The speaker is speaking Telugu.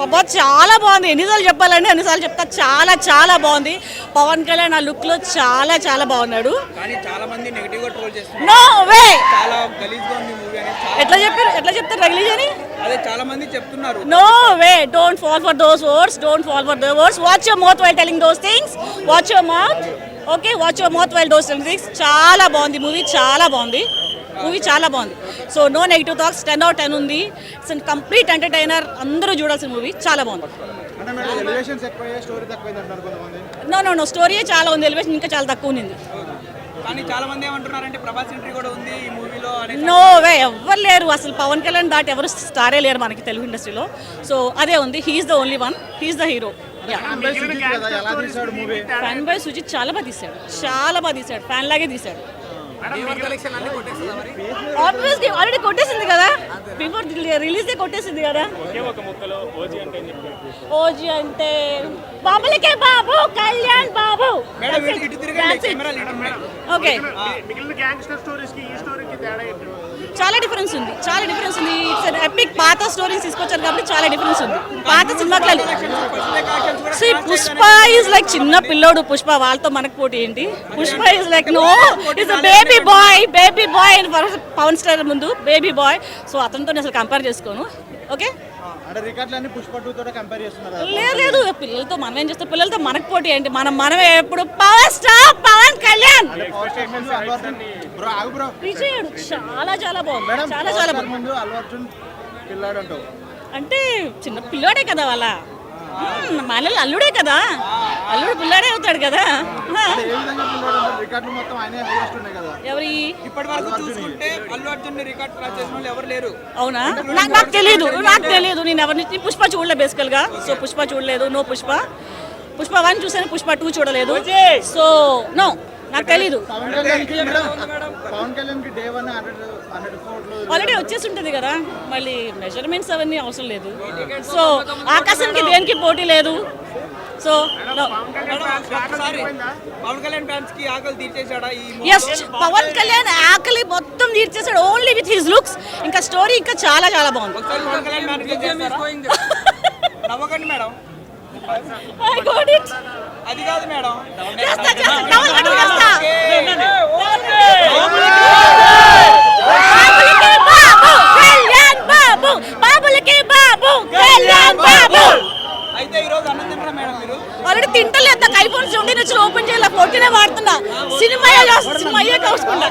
అబ్బా చాలా బాగుంది. ఎన్నిసార్లు చెప్పాలండి అన్నిసార్లు చెప్తా. చాలా చాలా బాగుంది. పవన్ కళ్యాణ్ ఆ లుక్ లో చాలా చాలా బాగున్నాడు. నో వే ఎట్లా చెప్తారు రిలీజ్ అని no way. Don't fall for those words. Watch your mouth while telling those things. Watch your mouth. Okay, watch your mouth while those things. చాలా బాగుంది మూవీ, చాలా బాగుంది. So no negative thoughts. 10 out of 10 ఉంది. It's complete entertainer. అందరూ చూడాల్సిన మూవీ. చాలా బాగుంది. నో స్టోరీ చాలా ఉంది. ఎలివేషన్ ఇంకా చాలా తక్కువ ఉంది. నో వే, ఎవ్వరు లేరు అసలు. పవన్ కళ్యాణ్ దాటి ఎవరు స్టారే లేరు మనకి తెలుగు ఇండస్ట్రీలో. సో అదే ఉంది. He's the only one. He's the hero. Fan boy Sujeeth చాలా బాగా తీశాడు. ఫ్యాన్ లాగే తీశాడు. ఆల్రెడీ కొట్టేసింది కదా, బిఫోర్ రిలీజ్ కొట్టేసింది కదా. ఓజీ అంటే బాబులకే బాబు, కళ్యాణ్ బాబు. ఓకే, చాలా డిఫరెన్స్ ఉంది. It's epic. పాత స్టోరీస్ తీసుకొచ్చారు కాబట్టి చాలా డిఫరెన్స్ ఉంది. పాత సినిమాకి పుష్ప ఈజ్ లైక్ చిన్న పిల్లోడు. పుష్ప వాళ్ళతో మనకు పోటీ ఏంటి? Pushpa is like no is a baby boy Pawan star ముందు బేబీ బాయ్. సో అతనితో అసలు కంపేర్ చేసుకోను. ఓకే, లేదు పిల్లలతో మనం ఏం చేస్తాం? పిల్లలతో మనకు పోటీ ఏంటి? మనమే ఎప్పుడు పవర్ స్టార్ పవన్ కళ్యాణ్. విజయుడు చాలా బాగుంది. చాలా బాగుంది. అంటే చిన్న పిల్లోడే కదా వాళ్ళ మళ్ళీ అల్లుడే కదా. అల్లుడు పిల్లాడే అవుతాడు కదా. ఎవరి అవునా? నాకు తెలియదు. నేను ఎవరిని పుష్ప చూడలే బేసికల్ గా. సో పుష్ప చూడలేదు. నో పుష్ప 1 చూసాను, పుష్ప 2 చూడలేదు. సో నో, నాకు తెలీదు. ఆల్రెడీ వచ్చేసి ఉంటుంది కదా, మళ్ళీ మెజర్మెంట్స్ అవన్నీ అవసరం లేదు. సో ఆకాశానికి దేనికి పోటీ లేదు. సో పవన్ కళ్యాణ్ ఆకలి మొత్తం తీర్చేసాడు ఓన్లీ విత్ హిస్ లుక్స్. ఇంకా స్టోరీ ఇంకా చాలా చాలా బాగుంది. అది కాదు మేడం. అయితే ఈ రోజు అన్నం తింటారా మేడం మీరు? ఆల్రెడీ తింటలేదు. నాకు ఐఫోన్స్ ఉండి నుంచి ఓపెన్ చేయాలి. 14 వాడుతున్నా. సినిమా అయ్యే కాసుకుంటా.